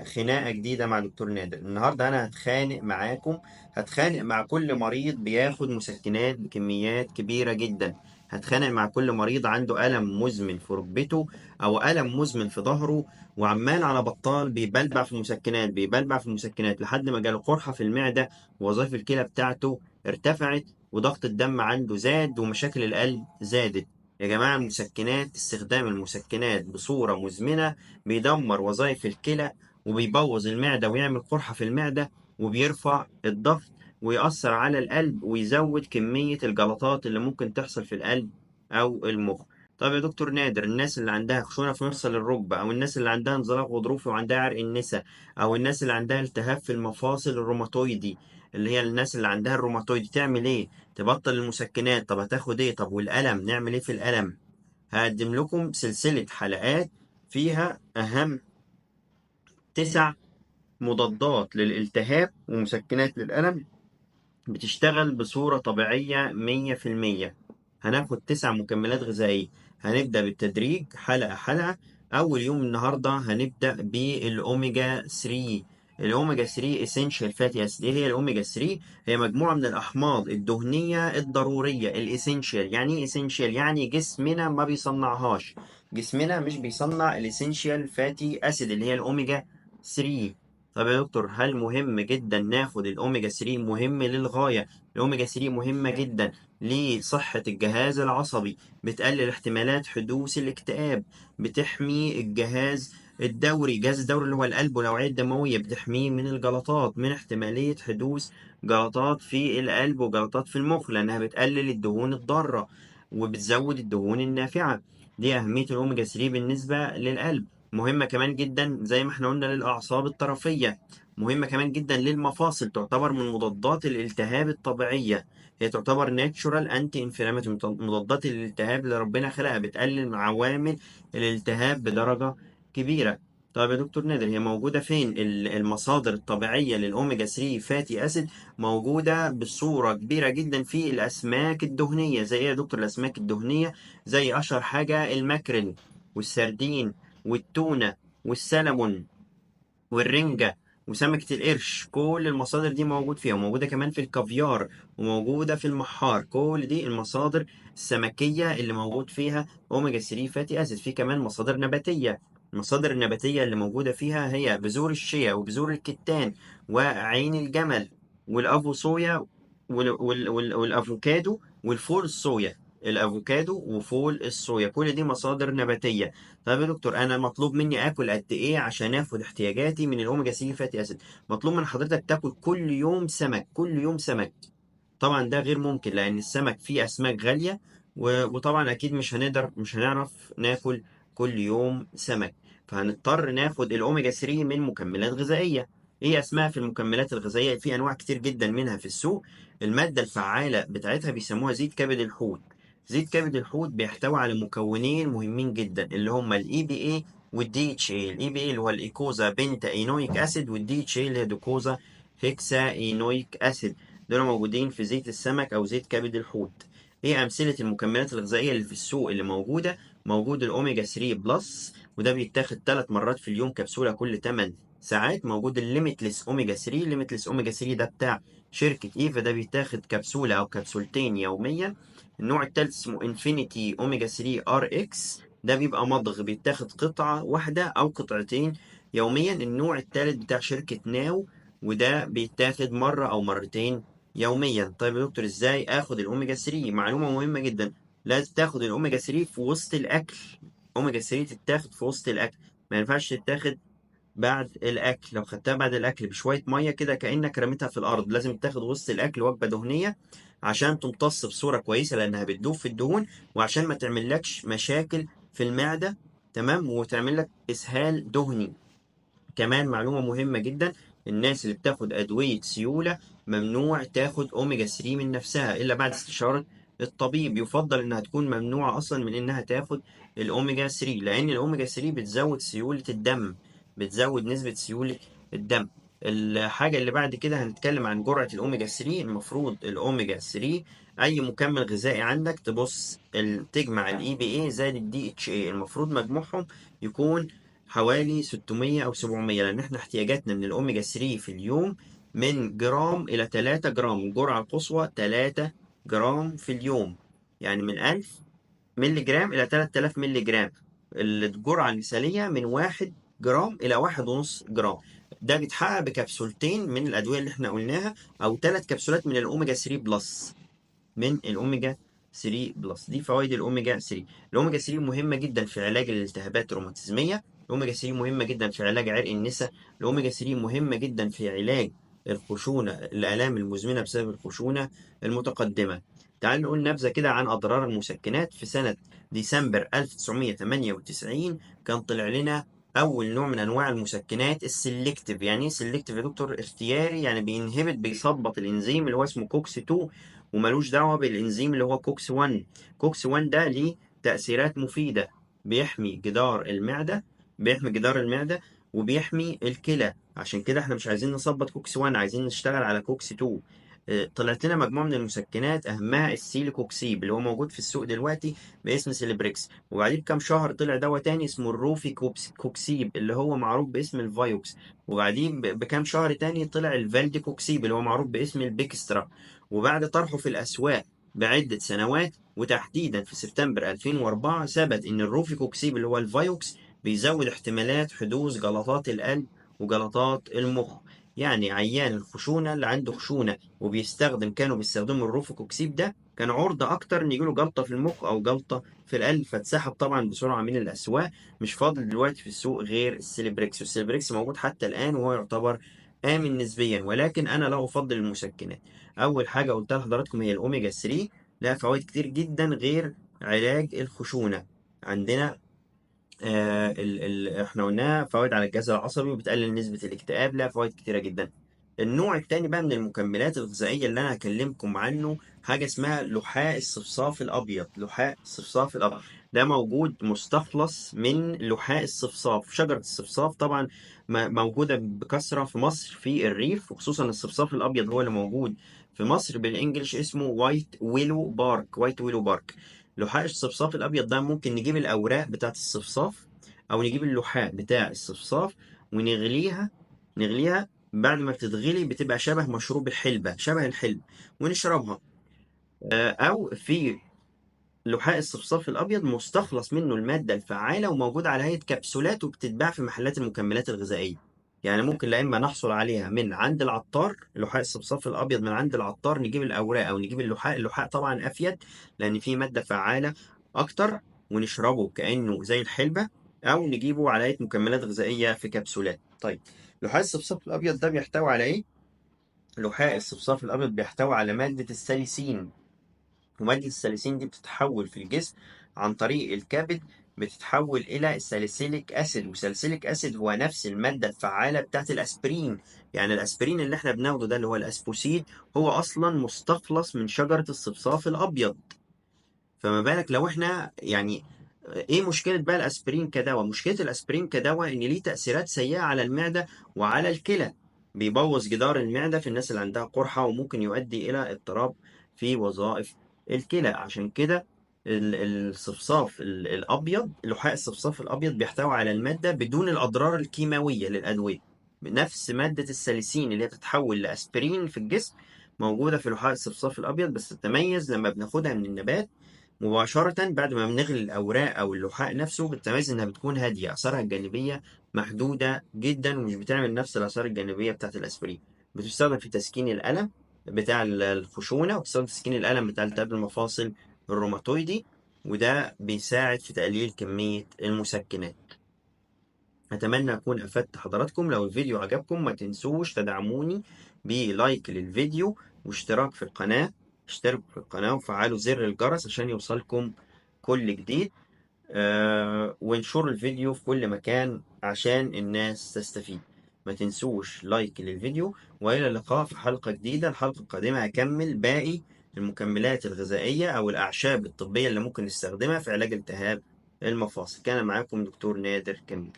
معانا خناقة جديدة مع دكتور نادر. النهاردة أنا هتخانق مع كل مريض بياخد مسكنات بكميات كبيرة جدا. هتخانق مع كل مريض عنده ألم مزمن في ركبته أو ألم مزمن في ظهره، وعمال على بطال بيبلبع في المسكنات لحد ما جاله قرحة في المعدة، ووظائف الكلى بتاعته ارتفعت، وضغط الدم عنده زاد، ومشاكل القلب زادت. يا جماعة، استخدام المسكنات بصورة مزمنة بيدمر وظائف الكلى، وبيبوظ المعدة ويعمل قرحة في المعدة، وبيرفع الضغط، ويأثر على القلب، ويزود كمية الجلطات اللي ممكن تحصل في القلب أو المخ. طب يا دكتور نادر، الناس اللي عندها خشونة في مفصل الركبة، أو الناس اللي عندها انزلاق غضروفي وعندها عرق النسا، أو الناس اللي عندها التهاب في المفاصل الروماتويدي، اللي هي الناس اللي عندها الروماتويد، تعمل إيه؟ تبطل المسكنات؟ طب هتاخد إيه؟ طب والألم نعمل إيه في الألم؟ هقدم لكم سلسلة حلقات فيها أهم 9 مضادات للالتهاب ومسكنات للألم بتشتغل بصورة طبيعية 100%. هناخد 9 مكملات غذائية. هنبدأ بالتدريج حلقة حلقة. أول يوم النهاردة هنبدأ بالأوميجا 3. الأوميجا 3 Essential Fatty Acid. إيه هي الأوميجا 3؟ هي مجموعة من الأحماض الدهنية الضرورية الإسينشال. يعني إيه إسينشال؟ يعني جسمنا ما بيصنعهاش. جسمنا مش بيصنع الإسينشال فاتي أسيد اللي هي الأوميجا 3. طب يا دكتور، هل مهم جدا ناخد الأوميجا 3؟ مهم للغاية. الأوميجا 3 مهمة جدا لصحة الجهاز العصبي، بتقلل احتمالات حدوث الاكتئاب، بتحمي الجهاز الدوري اللي هو القلب والأوعية الدموية، بتحميه من الجلطات، من احتمالية حدوث جلطات في القلب وجلطات في المخ، لأنها بتقلل الدهون الضارة وبتزود الدهون النافعة. دي أهمية الأوميجا 3 بالنسبة للقلب. مهمة كمان جدا زي ما احنا قلنا للأعصاب الطرفية. مهمة كمان جدا للمفاصل، تعتبر من مضادات الالتهاب الطبيعية. هي تعتبر ناتشورال انتي انفلاماتوري، مضادات الالتهاب اللي ربنا خلقها، بتقلل من عوامل الالتهاب بدرجة كبيرة. طيب يا دكتور نادر، هي موجودة فين المصادر الطبيعية للأوميجا 3 فاتي أسيد؟ موجودة بصورة كبيرة جدا في الأسماك الدهنية. زي إيه يا دكتور الأسماك الدهنية؟ زي أشهر حاجة الماكريل والسردين والتونة والسلمون والرنجة وسمكة القرش. كل المصادر دي موجود فيها، وموجودة كمان في الكافيار، وموجودة في المحار. كل دي المصادر السمكية اللي موجود فيها أوميجا 3 فاتي أسيد. في كمان مصادر نباتية. المصادر النباتية اللي موجودة فيها هي بذور الشيا وبذور الكتان وعين الجمل والأفو صويا والأفوكادو والفول الصويا. الأفوكادو وفول الصويا كل دي مصادر نباتية. طيب يا دكتور، انا مطلوب مني اكل قد ايه عشان اخد احتياجاتي من الاوميجا 3 فاتي اسيد؟ مطلوب من حضرتك تاكل كل يوم سمك، كل يوم سمك. طبعا ده غير ممكن لان السمك فيه اسماك غالية، وطبعا اكيد مش هنعرف ناكل كل يوم سمك. فهنضطر ناخد الاوميجا 3 من مكملات غذائية. ايه اسمها في المكملات الغذائية؟ في انواع كتير جدا منها في السوق. المادة الفعالة بتاعتها بيسموها زيت كبد الحوت. زيت كبد الحوت بيحتوي على مكونين مهمين جدا اللي هما الاي بي اي والدي اتش اي. الاي بي اي اللي هو الايكوزا بنتا اينويك اسيد، والدي اتش اي اللي هي دوكوزا هيكسا اينويك اسيد. دول موجودين في زيت السمك او زيت كبد الحوت. ايه امثله المكملات الغذائيه اللي في السوق اللي موجوده؟ موجود الاوميجا 3 بلس، وده بيتاخد 3 مرات في اليوم، كبسوله كل 8 ساعات. موجود الليميتلس اوميجا 3. الليميتلس اوميجا 3 ده بتاع شركه ايفا، ده بيتاخد كبسوله او كبسولتين يوميا. النوع التالت اسمه انفينيتي اوميجا 3 ار اكس، ده بيبقى مضغ، بيتاخد قطعة واحدة او قطعتين يوميا. النوع التالت بتاع شركة ناو، وده بيتاخد مرة او مرتين يوميا. طيب يا دكتور، ازاي اخد الاوميجا 3؟ معلومة مهمة جدا، لازم تاخد الاوميجا 3 في وسط الاكل. اوميجا 3 تتاخد في وسط الاكل، ما ينفعش تتاخد بعد الاكل. لو خدتها بعد الاكل بشويه ميه كده كانك رميتها في الارض. لازم تاخد وسط الاكل وجبه دهنيه عشان تمتص بصوره كويسه، لانها بتدوب في الدهون، وعشان ما تعملكش مشاكل في المعده، تمام، وتعمل لك اسهال دهني. كمان معلومه مهمه جدا، الناس اللي بتاخد ادويه سيوله ممنوع تاخد اوميجا 3 من نفسها الا بعد استشاره الطبيب. يفضل انها تكون ممنوعه اصلا من انها تاخد الاوميجا 3، لان الاوميجا 3 بتزود سيوله الدم، بتزود نسبة سيولة الدم. الحاجة اللي بعد كده هنتكلم عن جرعة الأوميجا 3. المفروض الأوميجا 3، أي مكمل غذائي عندك تبص تجمع الإي بي إي زائد الدي اتش إي، المفروض مجموعهم يكون حوالي 600 أو 700، لأن احنا احتياجاتنا من الأوميجا 3 في اليوم من جرام إلى 3 جرام. الجرعة القصوى 3 جرام في اليوم، يعني من 1000 مللي جرام إلى 3000 مللي جرام. الجرعة المثالية من 1 جرام إلى 1.5 جرام. ده بيتحقق بكبسولتين من الأدوية اللي احنا قلناها، أو 3 كبسولات من الأوميجا 3 بلس. من الأوميجا 3 بلس. دي فوائد الأوميجا 3. الأوميجا 3 مهمة جدا في علاج الالتهابات الروماتيزمية. الأوميجا 3 مهمة جدا في علاج عرق النساء. الأوميجا 3 مهمة جدا في علاج الخشونة، الآلام المزمنة بسبب الخشونة المتقدمة. تعال نقول نبذة كده عن أضرار المسكنات. في سنة ديسمبر 1998 كان طلع لنا أول نوع من أنواع المسكنات السلكتيف. يعني إيه سلكتيف يا دكتور؟ اختياري، يعني بينهبت، بيثبط الإنزيم اللي هو اسمه كوكس 2، وملوش دعوة بالإنزيم اللي هو كوكس 1. كوكس 1 ده ليه تأثيرات مفيدة، بيحمي جدار المعدة، بيحمي جدار المعدة وبيحمي الكلى. عشان كده احنا مش عايزين نثبط كوكس 1، عايزين نشتغل على كوكس 2. طلعت لنا مجموعة من المسكنات أهمها السيليكوكسيب اللي هو موجود في السوق دلوقتي باسم سيليبريكس. وبعدين بكام شهر طلع دواء تاني اسمه الروفي كوكسيب اللي هو معروف باسم الفايوكس. وبعدين بكام شهر تاني طلع الفالدي كوكسيب اللي هو معروف باسم البيكسترا. وبعد طرحه في الأسواق بعدة سنوات، وتحديدا في سبتمبر 2004، ثبت إن الروفيكوكسيب اللي هو الفايوكس بيزود احتمالات حدوث جلطات القلب وجلطات المخ. يعني عيان الخشونة اللي عنده خشونة كانوا بيستخدموا الروفيكوكسيب ده، كان عرضة أكتر إن يجيله جلطة في المخ أو جلطة في القلب، فاتسحب طبعا بسرعة من الأسواق. مش فاضل دلوقتي في السوق غير السيليبريكس، والسيليبريكس موجود حتى الآن وهو يعتبر آمن نسبيا، ولكن أنا لا أفضل المسكنات. اول حاجه قلتها لحضراتكم هي الاوميجا 3، لها فوائد كتير جدا غير علاج الخشونه. عندنا احنا قلنا فوائد على الجهاز العصبي وبتقلل نسبه الاكتئاب، لها فوائد كتيره جدا. النوع التاني بقى من المكملات الغذائيه اللي انا هكلمكم عنه حاجه اسمها لحاء الصفصاف الابيض. لحاء الصفصاف الابيض ده موجود مستخلص من لحاء الصفصاف، شجره الصفصاف طبعا موجوده بكثره في مصر في الريف، وخصوصا الصفصاف الابيض هو اللي موجود في مصر بالانجلش اسمه وايت ويلو بارك. وايت ويلو بارك. لحاء الصفصاف الابيض ده ممكن نجيب الاوراق بتاعت الصفصاف او نجيب اللحاء بتاع الصفصاف ونغليها. بعد ما بتتغلي بتبقى شبه مشروب الحلبة، شبه الحلب، ونشربها. أو في لحاء الصفصاف الأبيض مستخلص منه المادة الفعالة وموجود على هيئة كبسولات وبتتباع في محلات المكملات الغذائية. يعني ممكن لا إما نحصل عليها من عند العطار، لحاء الصفصاف الأبيض من عند العطار، نجيب الأوراق أو نجيب اللحاء. اللحاء طبعا أفيد لأن فيه مادة فعالة أكتر، ونشربه كأنه زي الحلبة، أو نجيبه على هيئة مكملات غذائية في كبسولات. طيب، لحاء الصفصاف الأبيض ده بيحتوي على إيه؟ لحاء الصفصاف الأبيض بيحتوي على مادة الساليسين. ومادة الساليسين دي بتتحول في الجسم عن طريق الكبد، بتتحول إلى ساليسيليك أسيد. وساليسيليك أسيد هو نفس المادة الفعالة بتاعت الأسبرين. يعني الأسبرين اللي احنا بناخده ده اللي هو الأسبوسيد هو أصلا مستخلص من شجرة الصفصاف الأبيض. فما بالك لو احنا يعني ايه مشكلة بقى الاسبرين كدواء؟ مشكلة الاسبرين كدواء ان ليه تأثيرات سيئة على المعدة وعلى الكلى. بيبوظ جدار المعدة في الناس اللي عندها قرحة، وممكن يؤدي الى اضطراب في وظائف الكلى. عشان كده الصفصاف الابيض، لحاء الصفصاف الابيض بيحتوي على المادة بدون الاضرار الكيماوية للادوية. نفس مادة الساليسين اللي هي بتتحول لاسبرين في الجسم موجودة في لحاء الصفصاف الابيض، بس تتميز لما بناخدها من النبات مباشرة بعد ما بنغلي الأوراق أو اللحاء نفسه. بتميز إنها بتكون هادية، آثارها الجانبية محدودة جدا، ومش بتعمل نفس الآثار الجانبية بتاعة الأسبرين. بتستخدم في تسكين الألم بتاع الخشونة، وبتستخدم في تسكين الألم بتاع التهاب المفاصل الروماتويدي، وده بيساعد في تقليل كمية المسكنات. أتمنى أكون أفدت حضراتكم. لو الفيديو عجبكم ما تنسوش تدعموني بلايك للفيديو واشتراك في القناة. اشتركوا في القناة وفعلوا زر الجرس عشان يوصلكم كل جديد. وانشروا الفيديو في كل مكان عشان الناس تستفيد. ما تنسوش لايك للفيديو، وإلى اللقاء في حلقة جديدة. الحلقة القادمة هكمل باقي المكملات الغذائية أو الأعشاب الطبية اللي ممكن نستخدمها في علاج التهاب المفاصل. كان معاكم دكتور نادر كميل.